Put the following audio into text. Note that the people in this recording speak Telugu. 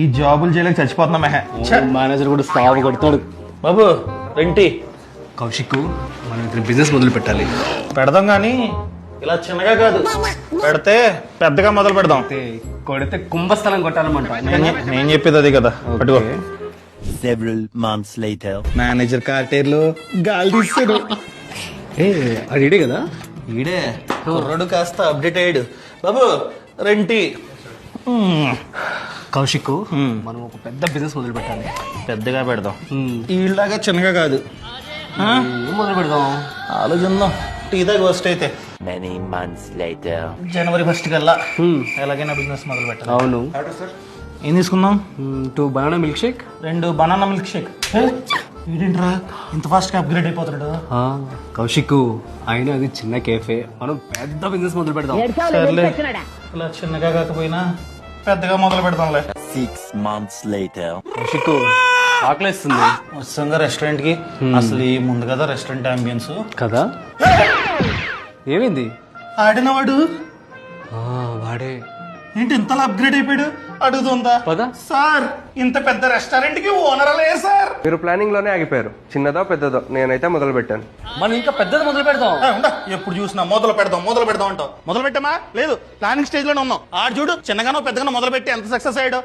ఈ జాబులు చేయలేక చచ్చిపోతున్నా మెహ. మేనేజర్ కూడా సాగు కొడతాడు. బాబు రెంటి కౌశిక్, మనం ఇక్కడ బిజినెస్ మొదలు పెట్టాలి. పెడదాం కానీ ఇలా చిన్నగా కాదు, పెడితే పెద్దగా మొదలు పెడదాం. కొడితే కుంభస్థలం కొట్టాలన్నమాట. నేను చెప్పేది అది కదా. పట్టుకో. Several months later. మేనేజర్ కార్టేర్లో గాలి తీస్తాడు. అది ఇడే కదా. ఈడే కుర్రాడు కాస్త అప్డేట్ అయ్యాడు. బాబు రెంటి కౌశిక్, మనం ఒక పెద్ద బిజినెస్ మొదలు పెట్టాలి. పెద్దగా పెడదాం, ఈళ్ళగా చిన్నగా కాదు. ఏం మొదలు పెడదాం ఆలోచిద్దాం. టీ దాకా ఫస్ట్ అయితే Many months later. జనవరి 1 కల్లా ఎలాగైనా బిజినెస్ మొదలు పెట్టాలి. అవును. ఏం తీసుకుందాం? 2 banana milk shake, 2 banana milk shake. ఏంటరా ఇంత ఫాస్ట్ గా అప్గ్రేడ్ అయిపోతాడు? కౌశిక్ అయినా అది చిన్న కేఫే, మనం పెద్ద బిజినెస్ మొదలు పెడదాం. సర్లే, ఇలా చిన్నగా కాకపోయినా పెద్దగా మొదలు పెడతాంలే. 6 months later. కౌశిక్, ఆకలేస్తుంది వస్తుందా రెస్టారెంట్ కి? అసలు ఈ ముందు కదా రెస్టారెంట్ అంబియన్స్ కదా. ఏమైంది? ఆడినవాడు వాడే. ఏంటి ఇంతలా అప్గ్రేడ్ అయిపోయాడు? అడుగుతుందా పద. సార్, ఇంత పెద్ద రెస్టారెంట్ కి ఓనర్లే సార్. మీరు ప్లానింగ్ లోనే ఆగిపోయారు. చిన్నదో పెద్దదో నేనైతే మొదలు పెట్టాను. మనం ఇంకా పెద్దది మొదలు పెడదాం. ఎప్పుడు చూసినా మొదలు పెడదాం అంటావు. మొదలు పెట్టామా? లేదు, ప్లానింగ్ స్టేజ్ లోనే ఉన్నాం. ఆడు చూడు చిన్నగానో పెద్దగానో మొదలు పెట్టి ఎంత సక్సెస్ అయ్యాడు.